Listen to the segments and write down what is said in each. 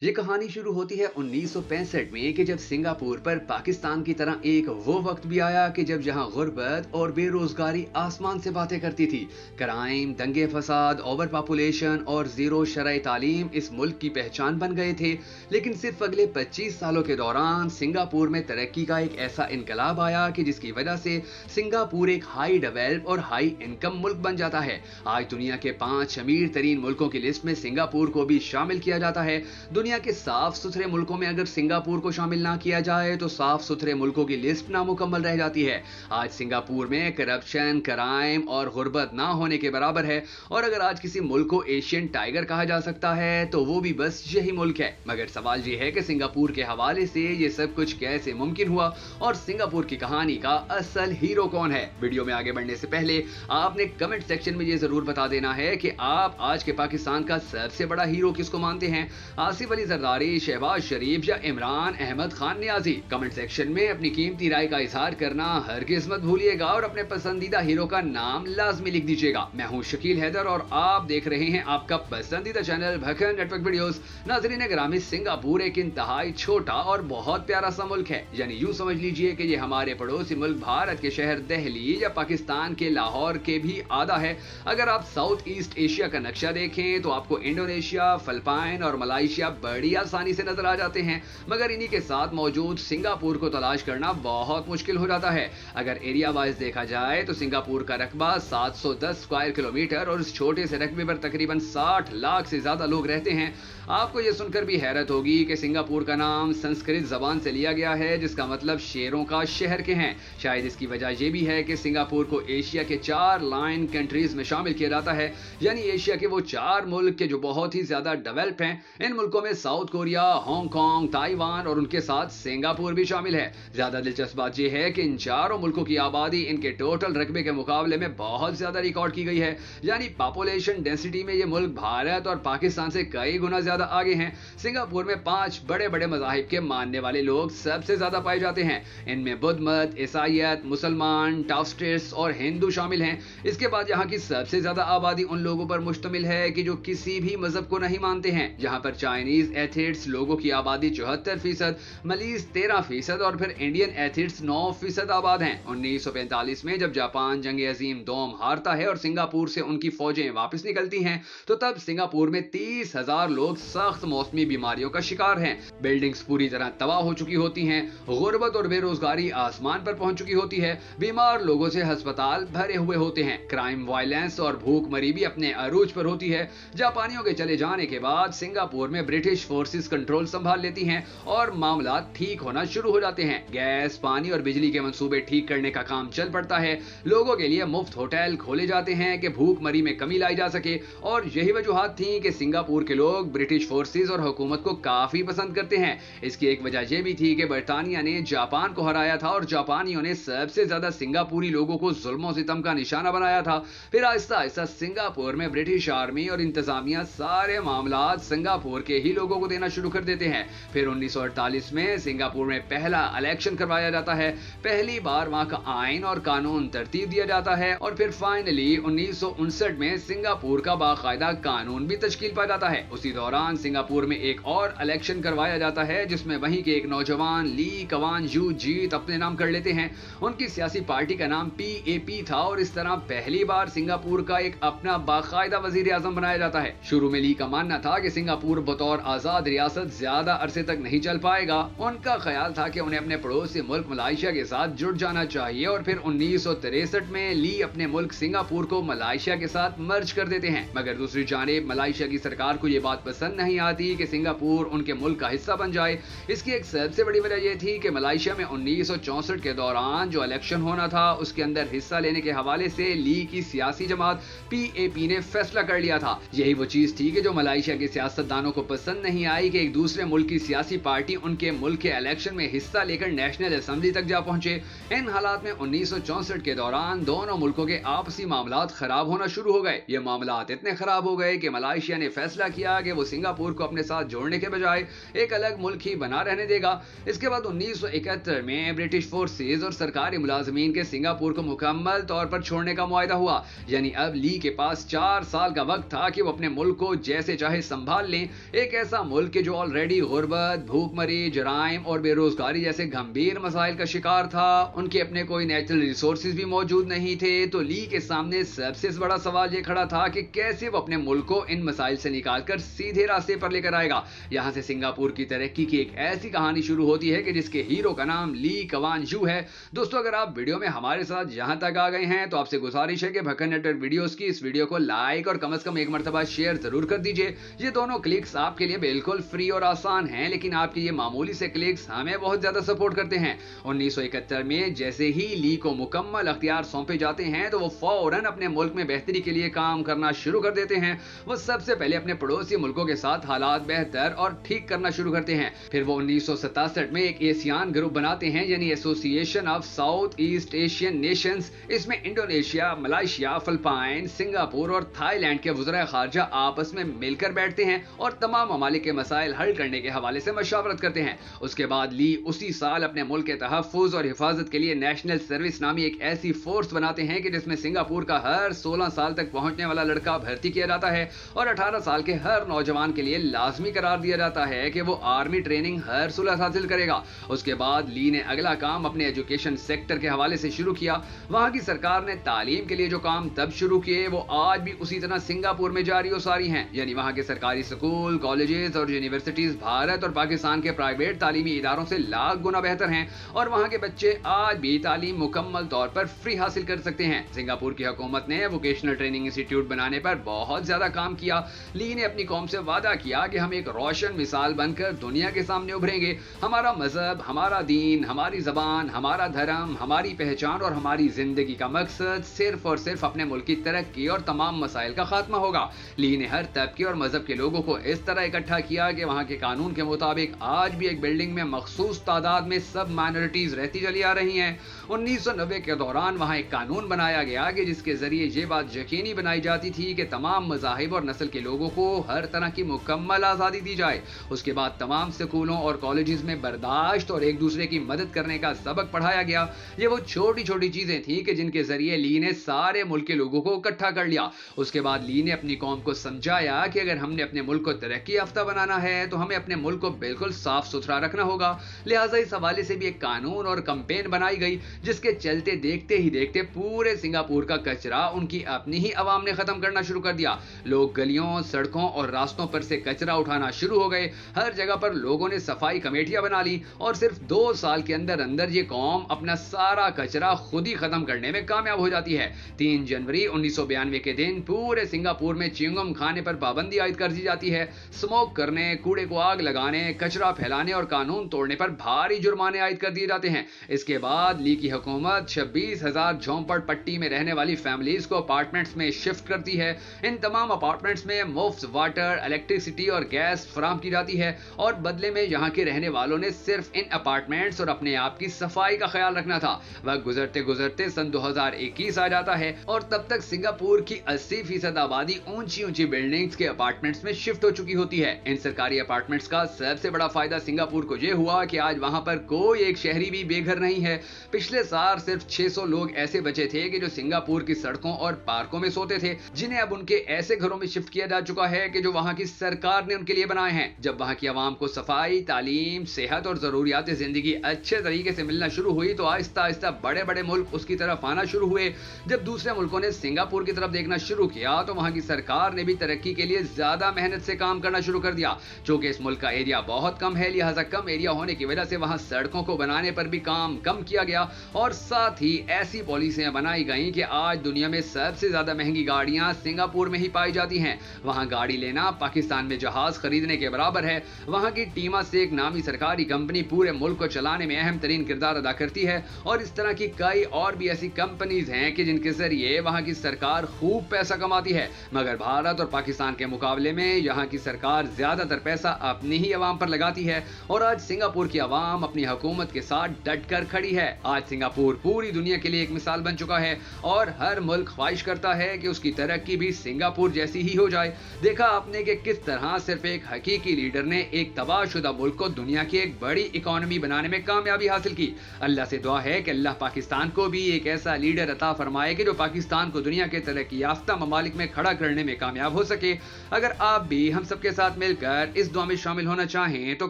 ये कहानी शुरू होती है 1965 में कि जब सिंगापुर पर पाकिस्तान की तरह एक वो वक्त भी आया कि जब यहाँ गुर्बत और बेरोजगारी आसमान से बातें करती थी। क्राइम, दंगे फसाद, ओवर पॉपुलेशन और जीरो शरय तालीम इस मुल्क की पहचान बन गए थे। लेकिन सिर्फ अगले 25 सालों के दौरान सिंगापुर में तरक्की का एक ऐसा इनकलाब आया कि जिसकी वजह से सिंगापुर एक हाई डेवलप और हाई इनकम मुल्क बन जाता है। आज दुनिया के 5 अमीर तरीन मुल्कों की लिस्ट में सिंगापुर को भी शामिल किया जाता है। दुनिया के साफ सुथरे मुल्कों में अगर सिंगापुर को शामिल ना किया जाए तो साफ सुथरे मुल्कों की लिस्ट नामुकम्मल रह जाती है। आज सिंगापुर में करप्शन, क्राइम और गुर्बत ना होने के बराबर है। और अगर आज किसी मुल्क को एशियन टाइगर कहा जा सकता है तो वो भी बस यही मुल्क है। मगर सवाल ये है कि सिंगापुर के हवाले से ये सब कुछ कैसे मुमकिन हुआ और सिंगापुर की कहानी का असल हीरो कौन है। वीडियो में आगे बढ़ने से पहले आपने कमेंट सेक्शन में ये जरूर बता देना है कि आप आज के पाकिस्तान का सबसे बड़ा हीरो किसको मानते हैं, आसिफ अली जरदारी, शहबाज शरीफ या इमरान अहमद खान नियाजी। कमेंट सेक्शन में अपनी कीमती राय का इजहार करना हरगिज़ मत भूलिएगा और अपने पसंदीदा हीरो का नाम लाजमी लिख दीजिएगा। मैं हूं शकील हैदर और आप देख रहे हैं आपका पसंदीदा चैनल भखन नेटवर्क वीडियोस। नाज़रीन ग्रामी, सिंगापुर एक इंतहाई छोटा और बहुत प्यारा सा मुल्क है। यानी यूं समझ लीजिए कि ये हमारे पड़ोसी मुल्क भारत के शहर दिल्ली या पाकिस्तान के लाहौर के भी आधा है। अगर आप साउथ ईस्ट एशिया का नक्शा देखें तो आपको इंडोनेशिया, फिलिपाइन और मलाइशिया बड़ी आसानी से नजर आ जाते हैं। मगर इन्हीं के साथ मौजूद सिंगापुर को तलाश करना बहुत मुश्किल हो जाता है। अगर एरिया वाइज देखा जाए तो सिंगापुर का रकबा 710 स्क्वायर किलोमीटर और इस छोटे से रकबे पर तकरीबन 60 लाख से ज्यादा लोग रहते हैं। आपको यह सुनकर भी हैरत होगी कि सिंगापुर का नाम संस्कृत जबान से लिया गया है जिसका मतलब शेरों का शहर के हैं। शायद इसकी वजह यह भी है कि सिंगापुर को एशिया के 4 लाइन कंट्रीज में शामिल किया जाता है। यानी एशिया के वो 4 मुल्क के जो बहुत ही ज्यादा डेवलप हैं। इन मुल्कों में साउथ कोरिया, हांगकांग, ताइवान और उनके साथ सिंगापुर भी शामिल है। ज्यादा दिलचस्प बात यह है कि इन चारों मुल्कों की आबादी इनके टोटल रकबे के मुकाबले में बहुत ज्यादा रिकॉर्ड की गई है। यानी पॉपुलेशन डेंसिटी में ये मुल्क भारत और पाकिस्तान से कई गुना ज्यादा आगे हैं। सिंगापुर में 5 बड़े बड़े मजाहिब के मानने वाले लोग सबसे ज्यादा पाए जाते हैं। इनमें बुद्ध मत, ईसाइयत, मुसलमान, टाओइस्ट और हिंदू शामिल हैं। इसके बाद यहाँ की सबसे ज्यादा आबादी उन लोगों पर मुश्तमिल है कि जो किसी भी मजहब को नहीं मानते हैं। यहाँ पर चाइनीज एथिड्स लोगों की आबादी 74%, मलीज 13% और फिर इंडियन एथिड्स 9% आबाद हैं। 1945 में जब जापान जंग अजीम दोम हारता है और सिंगापुर से उनकी फौजें वापस निकलती हैं तो तब सिंगापुर में 30,000 लोग सख्त मौसमी बीमारियों का शिकार हैं। बिल्डिंग्स पूरी तरह तबाह हो चुकी होती हैं। गुर्बत और बेरोजगारी आसमान पर पहुंच चुकी होती है। बीमार लोगों से अस्पताल भरे हुए होते हैं। क्राइम, वायलेंस और भूखमरी भी अपने अरूज पर होती है। जापानियों के चले जाने के बाद सिंगापुर में ब्रिटिश फोर्सेस कंट्रोल संभाल लेती हैं और मामला ठीक होना शुरू हो जाते हैं। गैस, पानी और बिजली के मंसूबे ठीक करने का काम चल पड़ता है। लोगों के लिए मुफ्त होटल खोले जाते हैं कि भूखमरी में कमी लाई जा सके। और यही वजूहात थी कि सिंगापुर के लोग ब्रिटिश फोर्सेस और हुकूमत को काफी पसंद करते हैं। इसकी एक वजह यह भी थी कि बरतानिया ने जापान को हराया था और जापानियों ने सबसे ज्यादा सिंगापुरी लोगों को जुल्म सितम का निशाना बनाया था। फिर आहिस्ता आहिस्ता सिंगापुर में ब्रिटिश आर्मी और इंतजामिया सारे मामला सिंगापुर के ही लोगों को देना शुरू कर देते हैं। फिर 1948 में सिंगापुर में पहला इलेक्शन करवाया जाता है। पहली बार वहां का आइन और कानून तरतीब दिया जाता है और फिर फाइनली 1959 में सिंगापुर का बाकायदा कानून भी तश्कील पा जाता है। उसी दौरान सिंगापुर में एक और इलेक्शन करवाया जाता है जिसमें वहीं के एक नौजवान ली कवान यू जीत अपने नाम कर लेते हैं। उनकी सियासी पार्टी का नाम PAP था और इस तरह पहली बार सिंगापुर का एक अपना बाकायदा वजीर आजम बनाया जाता है। शुरू में ली का मानना था कि सिंगापुर बतौर आजाद रियासत ज्यादा अरसे तक नहीं चल पाएगा। उनका ख्याल था कि उन्हें अपने पड़ोसी मुल्क मलाइशिया के साथ जुड़ जाना चाहिए और फिर 1963 में ली अपने मुल्क सिंगापुर को मलाइशिया के साथ मर्ज कर देते हैं। मगर दूसरी जानिब मलाइशिया की सरकार को यह बात पसंद नहीं आती कि सिंगापुर उनके मुल्क का हिस्सा बन जाए। इसकी एक सबसे बड़ी वजह यह थी कि मलाइशिया में 1964 के दौरान जो इलेक्शन होना था उसके अंदर हिस्सा लेने के हवाले से ली की सियासी जमात PAP ने फैसला कर लिया था। यही वो चीज थी कि जो मलाइशिया के सियासतदानों को पसंद नहीं आई कि एक दूसरे मुल्क की सियासी पार्टी उनके मुल्क के इलेक्शन में हिस्सा लेकर नेशनल असेंबली तक जा पहुंचे। इन हालात में 1964 के दौरान दोनों मुल्कों के आपसी मामलात खराब होना शुरू हो गए। ये मामलात इतने खराब हो गए कि मलाइशिया ने फैसला किया कि वो सिंगापुर को अपने साथ साथ जोड़ने के बजाय एक अलग मुल्क ही बना रहने देगा। इसके बाद 1971 में ब्रिटिश फोर्सेज और सरकारी मुलाजमीन के सिंगापुर को मुकम्मल तौर पर छोड़ने का मुआहदा हुआ। यानी अब ली के पास 4 साल का वक्त था कि वो अपने मुल्क को जैसे चाहे संभाल लें। एक ऐसा मुल्क जो ऑलरेडी गुर्बत, भूखमरी, जराइम और बेरोजगारी जैसे गंभीर मसाइल का शिकार था, उनके अपने कोई नेचुरल रिसोर्सेज भी मौजूद नहीं थे। तो ली के सामने सबसे बड़ा सवाल ये खड़ा था कि कैसे वो अपने मुल्क को इन मसाइल से निकालकर सीधे रास्ते पर लेकर आएगा। यहाँ से सिंगापुर की तरक्की की एक ऐसी कहानी शुरू होती है कि जिसके हीरो का नाम ली कवान यू है। दोस्तों, अगर आप वीडियो में हमारे साथ यहाँ तक आ गए हैं तो आपसे गुजारिश है कि भक्कन नेटवर्क वीडियोस की इस वीडियो को लाइक और कम से कम एक मर्तबा शेयर जरूर कर दीजिए। ये दोनों क्लिक्स आपके लिए बिल्कुल फ्री और आसान हैं, लेकिन आपके ये मामूली से क्लिक्स हमें बहुत ज्यादा सपोर्ट करते हैं। 1971 में जैसे ही ली को मुकम्मल अख्तियार सौंपे जाते हैं तो वो फौरन अपने मुल्क में बेहतरी के लिए काम करना शुरू कर देते हैं। वो सबसे पहले अपने पड़ोसी मुल्कों के साथ हालात बेहतर और ठीक करना शुरू करते हैं। फिर वो 1967 में एक एशियान ग्रुप बनाते हैं, यानी association of south east Asian Nations. इसमें इंडोनेशिया, मलेशिया, फिलिपाइन, सिंगापुर और थाईलैंड के वज़राए खारजा आपस में मिलकर बैठते हैं और तमाम ममालिक के मसाइल हल करने के हवाले से मशावरत करते हैं। उसके बाद ली उसी साल अपने मुल्क के तहफ़्फ़ुज़ और हिफाजत के लिए नेशनल सर्विस नामी एक ऐसी फोर्स बनाते हैं कि जिसमें सिंगापुर का हर 16 साल तक पहुंचने वाला लड़का भर्ती किया जाता है और 18 साल के हर नौजवान के लिए लाजमी करार दिया जाता है कि वो आर्मी ट्रेनिंग हर सुलह हासिल करेगा। उसके बाद ली ने अगला काम अपने एजुकेशन सेक्टर के हवाले से शुरू किया। वहां की सरकार ने तालीम के लिए जो काम तब शुरू किए वो आज भी उसी तरह सिंगापुर में जारी और सारी हैं। यानी वहां के सरकारी स्कूल, कॉलेजेस और यूनिवर्सिटीज भारत और पाकिस्तान के प्राइवेट तालीमी इदारों से लाख गुना बेहतर हैं और वहां के बच्चे आज भी तालीम मुकम्मल तौर पर फ्री हासिल कर सकते हैं। सिंगापुर की हुकूमत ने वोकेशनल ट्रेनिंग इंस्टीट्यूट बनाने पर बहुत ज्यादा काम किया। ली ने अपनी कौम से वादा किया कि हम एक रोशन मिसाल बनकर दुनिया के सामने उभरेंगे। हमारा मजहब, हमारा दीन, हमारी जबान, हमारा धर्म, हमारी पहचान और हमारी जिंदगी का मकसद सिर्फ और सिर्फ अपने मुल्क की तरक्की और तमाम मसाइल का खात्मा होगा। ली ने हर तबके और मजहब के लोगों को इस तरह इकट्ठा किया कि वहां के कानून के मुताबिक आज भी एक बिल्डिंग में मखसूस तादाद में सब माइनॉरिटीज रहती चली आ रही हैं। 1990 के दौरान वहां एक कानून बनाया गया कि जिसके जरिए ये बात यकीनी बनाई जाती थी कि तमाम मज़ाहिब और नस्ल के लोगों को हर तरह की मुकम्मल आज़ादी दी जाए। उसके बाद तमाम स्कूलों और कॉलेजेस में बर्दाश्त और एक दूसरे की मदद करने का सबक पढ़ाया गया। ये वो छोटी छोटी चीजें थी कि जिनके जरिए ली ने सारे मुल्क के लोगों को इकट्ठा कर लिया। उसके बाद ली ने अपनी कौम को समझाया कि अगर हमने अपने मुल्क को तरक्की याफ्ता बनाना है तो हमें अपने मुल्क को बिल्कुल साफ सुथरा रखना होगा। लिहाजा इस हवाले से भी एक कानून और कैंपेन बनाई गई, जिसके चलते देखते ही देखते पूरे सिंगापुर का कचरा उनकी अपनी ही आवाम ने खत्म करना शुरू कर दिया। लोग गलियों, सड़कों और रास्तों पर से कचरा उठाना शुरू हो गए। हर जगह पर लोगों ने सफाई कमेटियां बना ली और सिर्फ 2 साल के अंदर अंदर ये कौम अपना सारा कचरा खुद ही खत्म करने में कामयाब हो जाती है। 3 जनवरी 1992 के दिन पूरे सिंगापुर में च्युइंगम खाने पर पाबंदी आयद कर दी जाती है। स्मोक करने, कूड़े को आग लगाने, कचरा फैलाने और कानून तोड़ने पर भारी जुर्माने आयद कर दिए जाते हैं। इसके बाद ली की हुकूमत 26,000 झोंपड़ पट्टी में रहने वाली फैमिलीज को अपार्टमेंट्स में शिफ्ट करती है। इन तमाम अपार्टमेंट्स में मुफ्त वाटर, इलेक्ट्रिसिटी और गैस फराहम की जाती है और बदले में यहाँ के रहने वालों ने सिर्फ इन अपार्टमेंट्स और अपने आप की सफाई का ख्याल रखना था। वक्त गुजरते गुजरते सन 2021 आ जाता है और तब तक सिंगापुर की 80% आबादी ऊंची ऊंची बिल्डिंग्स के अपार्टमेंट्स में शिफ्ट हो चुकी होती है। इन सरकारी अपार्टमेंट्स का सबसे बड़ा फायदा सिंगापुर को यह हुआ कि आज वहां पर कोई एक शहरी भी बेघर नहीं है। पिछले साल सिर्फ 600 लोग ऐसे बचे थे कि जो सिंगापुर की सड़कों और पार्कों में सोते थे, जिन्हें अब उनके ऐसे घरों में शिफ्ट किया जा चुका है कि जो वहां की सरकार ने उनके लिए बनाए हैं। जब वहां की आवाम को सफाई, तालीम, सेहत और जरूरियात जिंदगी अच्छे तरीके से मिलना शुरू हुई तो आहिस्ता आहिस्ता बड़े बड़े मुल्क उसकी तरफ आना शुरू हुए। जब दूसरे मुल्कों ने सिंगापुर की तरफ देखना शुरू किया तो वहां की सरकार ने भी तरक्की के लिए ज्यादा मेहनत से काम करना शुरू कर दिया। चूंकि इस मुल्क का एरिया बहुत कम है, लिहाजा कम एरिया होने की वजह से वहां सड़कों को बनाने पर भी काम कम किया गया और साथ ही ऐसी पॉलिसियां बनाई गई कि आज दुनिया में सबसे ज्यादा महंगी गाड़ियां सिंगापुर में ही पाई जाती हैं। वहां गाड़ी लेना पाकिस्तान में जहाज खरीदने के बराबर है। वहां की टीमा से एक नामी सरकारी कंपनी पूरे मुल्क को चलाने में अहम तरीन किरदार अदा करती है और इस तरह की कई और भी ऐसी कंपनीज हैं कि जिनके जरिए वहां की सरकार खूब पैसा कमाती है। मगर भारत और पाकिस्तान के मुकाबले में यहाँ की सरकार ज्यादातर पैसा अपनी ही आवाम पर लगाती है और आज सिंगापुर की आवाम अपनी हुकूमत के साथ डट कर खड़ी है। आज सिंगापुर पूरी दुनिया के लिए एक मिसाल बन चुका है और हर मुल्क ख्वाहिश करता है कि उसकी तरक्की भी सिंगापुर जैसी ही हो जाए। देखा आपने कि किस तरह सिर्फ एक हकीकी लीडर ने एक तबाहशुदा मुल्क को दुनिया की एक बड़ी इकोनॉमी बनाने में कामयाबी हासिल की। अल्लाह से दुआ है कि अल्लाह पाकिस्तान को भी एक ऐसा लीडर अता फरमाए कि जो पाकिस्तान को दुनिया के तरक्की याफ्ता ममालिक में खड़ा करने में कामयाब हो सके। अगर आप भी हम सबके साथ मिलकर इस दुआ में शामिल होना चाहें तो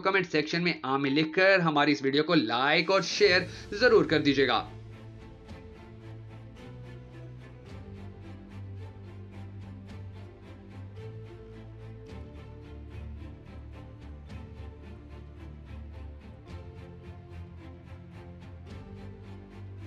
कमेंट सेक्शन में आमीन लिखकर हमारी इस वीडियो को लाइक और शेयर जरूर कर दीजिएगा।